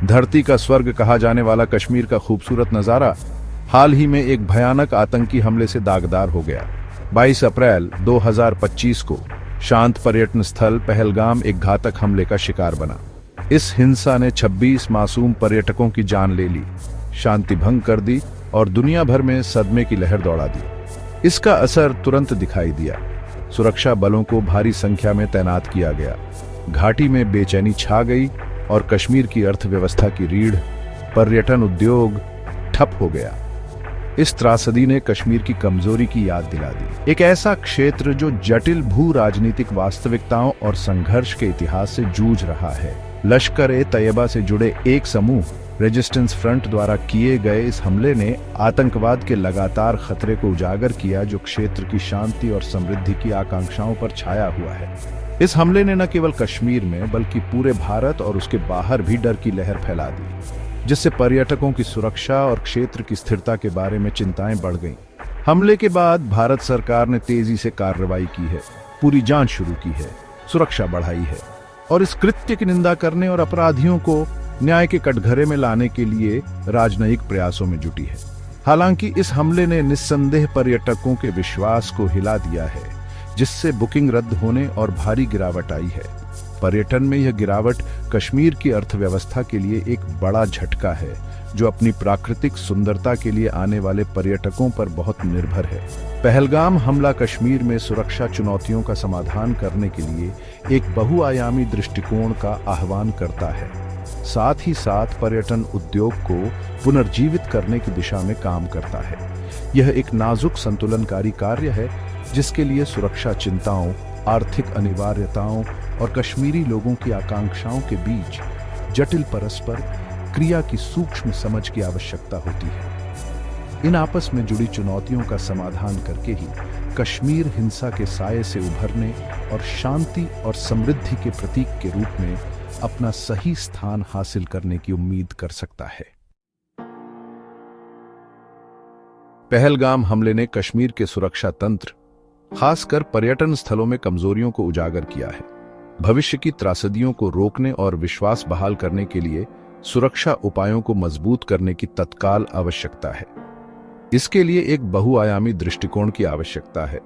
धरती का स्वर्ग कहा जाने वाला कश्मीर का खूबसूरत नजारा हाल ही में एक भयानक आतंकी हमले से दागदार हो गया। 22 अप्रैल 2025 को शांत पर्यटन स्थल पहलगाम एक घातक हमले का शिकार बना। इस हिंसा ने 26 मासूम पर्यटकों की जान ले ली, शांति भंग कर दी और दुनिया भर में सदमे की लहर दौड़ा दी। इसका असर तुरंत दिखाई दिया। सुरक्षा बलों को भारी संख्या में तैनात किया गया, घाटी में बेचैनी छा गई और कश्मीर की अर्थव्यवस्था की रीढ़ पर्यटन उद्योग ठप हो गया। इस त्रासदी ने कश्मीर की कमजोरी की याद दिला दी। एक ऐसा क्षेत्र जो जटिल भू राजनीतिक वास्तविकताओं और संघर्ष के इतिहास से जूझ रहा है। लश्कर-ए-तैयबा से जुड़े एक समूह रेजिस्टेंस फ्रंट द्वारा किए गए इस हमले ने आतंकवाद के लगातार खतरे को उजागर किया जो क्षेत्र की शांति और समृद्धि की आकांक्षाओं पर छाया हुआ है। इस हमले ने न केवल कश्मीर में बल्कि पूरे भारत और उसके बाहर भी डर की लहर फैला दी, जिससे पर्यटकों की सुरक्षा और क्षेत्र की स्थिरता के बारे में चिंताएं बढ़ गईं। हमले के बाद भारत सरकार ने तेजी से कार्रवाई की है, पूरी जांच शुरू की है, सुरक्षा बढ़ाई है और इस कृत्य की निंदा करने और अपराधियों को न्याय के कटघरे में लाने के लिए राजनयिक प्रयासों में जुटी है। हालांकि इस हमले ने निस्संदेह पर्यटकों के विश्वास को हिला दिया है, जिससे बुकिंग रद्द होने और भारी गिरावट आई है। पर्यटन में यह गिरावट कश्मीर की अर्थव्यवस्था के लिए एक बड़ा झटका है, जो अपनी प्राकृतिक सुंदरता के लिए आने वाले पर्यटकों पर बहुत निर्भर है। पहलगाम हमला कश्मीर में सुरक्षा चुनौतियों का समाधान करने के लिए एक बहुआयामी दृष्टिकोण का आह्वान करता है, साथ ही साथ पर्यटन उद्योग को पुनर्जीवित करने की दिशा में काम करता है। यह एक नाजुक संतुलनकारी कार्य है, जिसके लिए सुरक्षा चिंताओं, आर्थिक अनिवार्यताओं और कश्मीरी लोगों की आकांक्षाओं के बीच जटिल परस्पर क्रिया की सूक्ष्म समझ की आवश्यकता होती है। इन आपस में जुड़ी चुनौतियों का समाधान करके ही कश्मीर हिंसा के साये से उभरने और शांति और समृद्धि के प्रतीक के रूप में अपना सही स्थान हासिल करने की उम्मीद कर सकता है। पहलगाम हमले ने कश्मीर के सुरक्षा तंत्र, खासकर पर्यटन स्थलों में कमजोरियों को उजागर किया है। भविष्य की त्रासदियों को रोकने और विश्वास बहाल करने के लिए सुरक्षा उपायों को मजबूत करने की तत्काल आवश्यकता है। इसके लिए एक बहुआयामी दृष्टिकोण की आवश्यकता है,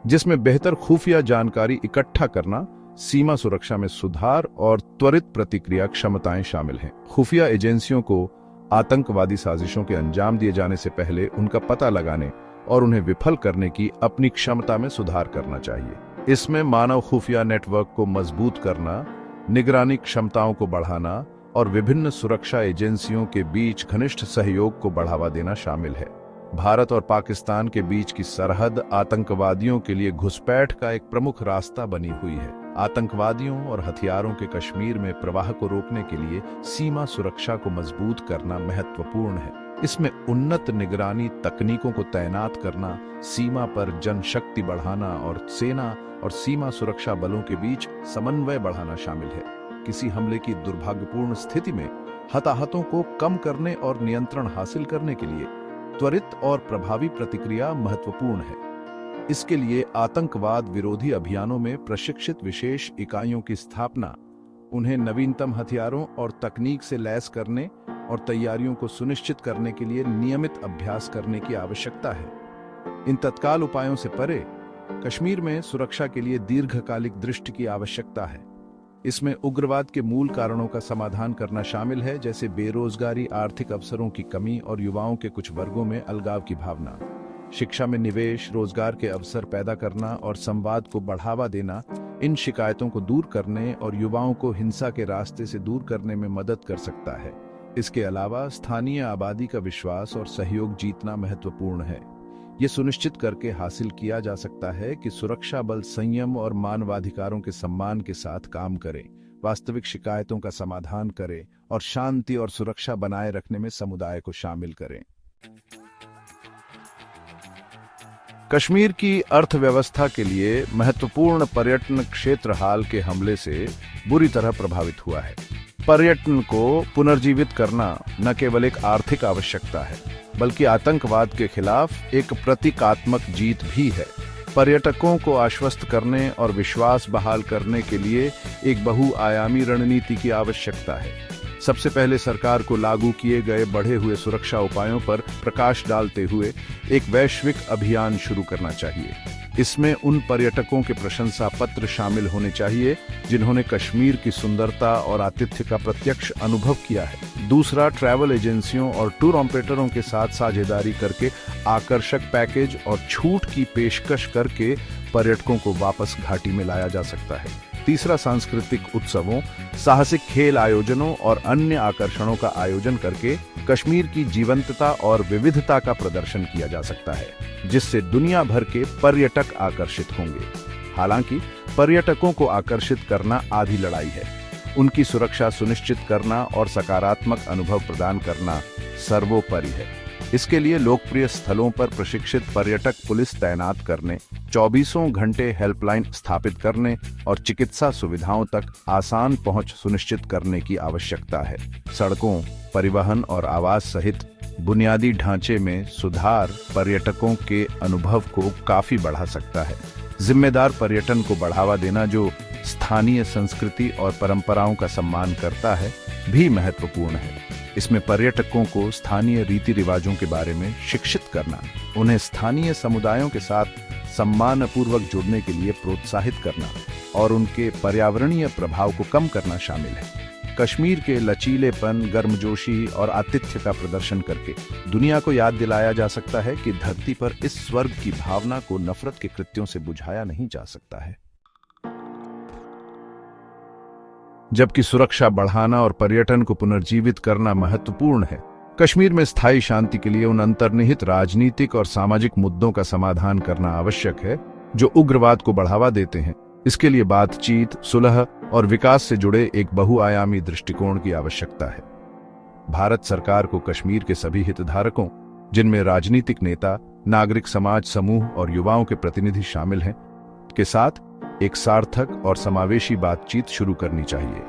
जिसमें बेहतर खुफिया जानकारी इकट्ठा करना, सीमा सुरक्षा में सुधार और त्वरित प्रतिक्रिया क्षमताएं शामिल हैं। खुफिया एजेंसियों को आतंकवादी साजिशों के अंजाम दिए जाने से पहले उनका पता लगाने और उन्हें विफल करने की अपनी क्षमता में सुधार करना चाहिए। इसमें मानव खुफिया नेटवर्क को मजबूत करना, निगरानी क्षमताओं को बढ़ाना और विभिन्न सुरक्षा एजेंसियों के बीच घनिष्ठ सहयोग को बढ़ावा देना शामिल है। भारत और पाकिस्तान के बीच की सरहद आतंकवादियों के लिए घुसपैठ का एक प्रमुख रास्ता बनी हुई है। आतंकवादियों और हथियारों के कश्मीर में प्रवाह को रोकने के लिए सीमा सुरक्षा को मजबूत करना महत्वपूर्ण है। इसमें उन्नत निगरानी तकनीकों को तैनात करना, सीमा पर जनशक्ति बढ़ाना और सेना और सीमा सुरक्षा बलों के बीच समन्वय बढ़ाना शामिल है। किसी हमले की दुर्भाग्यपूर्ण स्थिति में हताहतों को कम करने और नियंत्रण हासिल करने के लिए त्वरित और प्रभावी प्रतिक्रिया महत्वपूर्ण है। इसके लिए आतंकवाद विरोधी अभियानों में प्रशिक्षित विशेष इकाइयों की स्थापना, उन्हें नवीनतम हथियारों और तकनीक से लैस करने और तैयारियों को सुनिश्चित करने के लिए नियमित अभ्यास करने की आवश्यकता है। इन तत्काल उपायों से परे कश्मीर में सुरक्षा के लिए दीर्घकालिक दृष्टि की आवश्यकता है। इसमें उग्रवाद के मूल कारणों का समाधान करना शामिल है, जैसे बेरोजगारी, आर्थिक अवसरों की कमी और युवाओं के कुछ वर्गों में अलगाव की भावना। शिक्षा में निवेश, रोजगार के अवसर पैदा करना और संवाद को बढ़ावा देना इन शिकायतों को दूर करने और युवाओं को हिंसा के रास्ते से दूर करने में मदद कर सकता है। इसके अलावा स्थानीय आबादी का विश्वास और सहयोग जीतना महत्वपूर्ण है। ये सुनिश्चित करके हासिल किया जा सकता है कि सुरक्षा बल संयम और मानवाधिकारों के सम्मान के साथ काम करें, वास्तविक शिकायतों का समाधान करें और शांति और सुरक्षा बनाए रखने में समुदाय को शामिल करें। कश्मीर की अर्थव्यवस्था के लिए महत्वपूर्ण पर्यटन क्षेत्र हाल के हमले से बुरी तरह प्रभावित हुआ है। पर्यटन को पुनर्जीवित करना न केवल एक आर्थिक आवश्यकता है, बल्कि आतंकवाद के खिलाफ एक प्रतीकात्मक जीत भी है। पर्यटकों को आश्वस्त करने और विश्वास बहाल करने के लिए एक बहुआयामी रणनीति की आवश्यकता है। सबसे पहले सरकार को लागू किए गए बढ़े हुए सुरक्षा उपायों पर प्रकाश डालते हुए एक वैश्विक अभियान शुरू करना चाहिए। इसमें उन पर्यटकों के प्रशंसा पत्र शामिल होने चाहिए जिन्होंने कश्मीर की सुंदरता और आतिथ्य का प्रत्यक्ष अनुभव किया है। दूसरा, ट्रैवल एजेंसियों और टूर ऑपरेटरों के साथ साझेदारी करके आकर्षक पैकेज और छूट की पेशकश करके पर्यटकों को वापस घाटी में लाया जा सकता है। तीसरा, सांस्कृतिक उत्सवों, साहसिक खेल आयोजनों और अन्य आकर्षणों का आयोजन करके कश्मीर की जीवंतता और विविधता का प्रदर्शन किया जा सकता है, जिससे दुनिया भर के पर्यटक आकर्षित होंगे। हालांकि पर्यटकों को आकर्षित करना आधी लड़ाई है। उनकी सुरक्षा सुनिश्चित करना और सकारात्मक अनुभव प्रदान करना सर्वोपरि है। इसके लिए लोकप्रिय स्थलों पर प्रशिक्षित पर्यटक पुलिस तैनात करने, 24 घंटे हेल्पलाइन स्थापित करने और चिकित्सा सुविधाओं तक आसान पहुंच सुनिश्चित करने की आवश्यकता है। सड़कों, परिवहन और आवास सहित बुनियादी ढांचे में सुधार पर्यटकों के अनुभव को काफी बढ़ा सकता है। जिम्मेदार पर्यटन को बढ़ावा देना, जो स्थानीय संस्कृति और परंपराओं का सम्मान करता है, भी महत्वपूर्ण है। इसमें पर्यटकों को स्थानीय रीति रिवाजों के बारे में शिक्षित करना, उन्हें स्थानीय समुदायों के साथ सम्मानपूर्वक जुड़ने के लिए प्रोत्साहित करना और उनके पर्यावरणीय प्रभाव को कम करना शामिल है। कश्मीर के लचीलेपन, गर्मजोशी और आतिथ्य का प्रदर्शन करके दुनिया को याद दिलाया जा सकता है कि धरती पर इस स्वर्ग की भावना को नफरत के कृत्यों से बुझाया नहीं जा सकता है। जबकि सुरक्षा बढ़ाना और पर्यटन को पुनर्जीवित करना महत्वपूर्ण है, कश्मीर में स्थायी शांति के लिए उन अंतर्निहित राजनीतिक और सामाजिक मुद्दों का समाधान करना आवश्यक है जो उग्रवाद को बढ़ावा देते हैं। इसके लिए बातचीत, सुलह और विकास से जुड़े एक बहुआयामी दृष्टिकोण की आवश्यकता है। भारत सरकार को कश्मीर के सभी हितधारकों, जिनमें राजनीतिक नेता, नागरिक समाज समूह और युवाओं के प्रतिनिधि शामिल हैं, के साथ एक सार्थक और समावेशी बातचीत शुरू करनी चाहिए।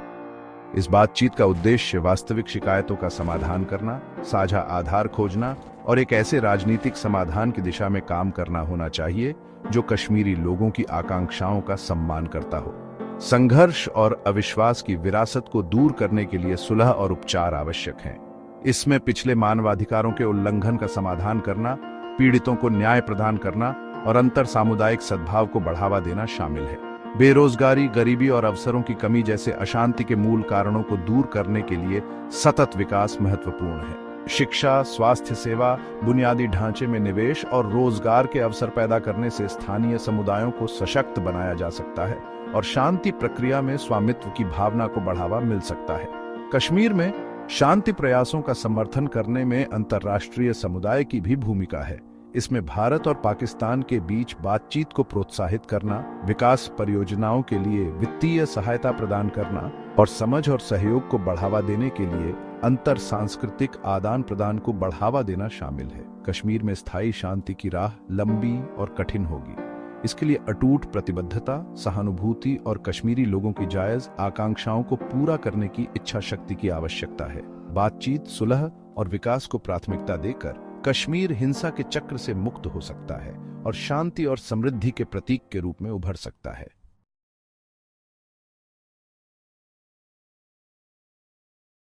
इस बातचीत का उद्देश्य वास्तविक शिकायतों का समाधान करना, साझा आधार खोजना और एक ऐसे राजनीतिक समाधान की दिशा में काम करना होना चाहिए जो कश्मीरी लोगों की आकांक्षाओं का सम्मान करता हो। संघर्ष और अविश्वास की विरासत को दूर करने के लिए सुलह और उपचार आवश्यक हैं। इसमें पिछले मानवाधिकारों के उल्लंघन का समाधान करना, पीड़ितों को न्याय प्रदान करना और अंतर सामुदायिक सद्भाव को बढ़ावा देना शामिल है। बेरोजगारी, गरीबी और अवसरों की कमी जैसे अशांति के मूल कारणों को दूर करने के लिए सतत विकास महत्वपूर्ण है। शिक्षा, स्वास्थ्य सेवा, बुनियादी ढांचे में निवेश और रोजगार के अवसर पैदा करने से स्थानीय समुदायों को सशक्त बनाया जा सकता है और शांति प्रक्रिया में स्वामित्व की भावना को बढ़ावा मिल सकता है। कश्मीर में शांति प्रयासों का समर्थन करने में अंतर्राष्ट्रीय समुदाय की भी भूमिका है। इसमें भारत और पाकिस्तान के बीच बातचीत को प्रोत्साहित करना, विकास परियोजनाओं के लिए वित्तीय सहायता प्रदान करना और समझ और सहयोग को बढ़ावा देने के लिए अंतर सांस्कृतिक आदान प्रदान को बढ़ावा देना शामिल है। कश्मीर में स्थायी शांति की राह लंबी और कठिन होगी। इसके लिए अटूट प्रतिबद्धता, सहानुभूति और कश्मीरी लोगों की जायज आकांक्षाओं को पूरा करने की इच्छा शक्ति की आवश्यकता है। बातचीत, सुलह और विकास को प्राथमिकता देकर कश्मीर हिंसा के चक्र से मुक्त हो सकता है और शांति और समृद्धि के प्रतीक के रूप में उभर सकता है।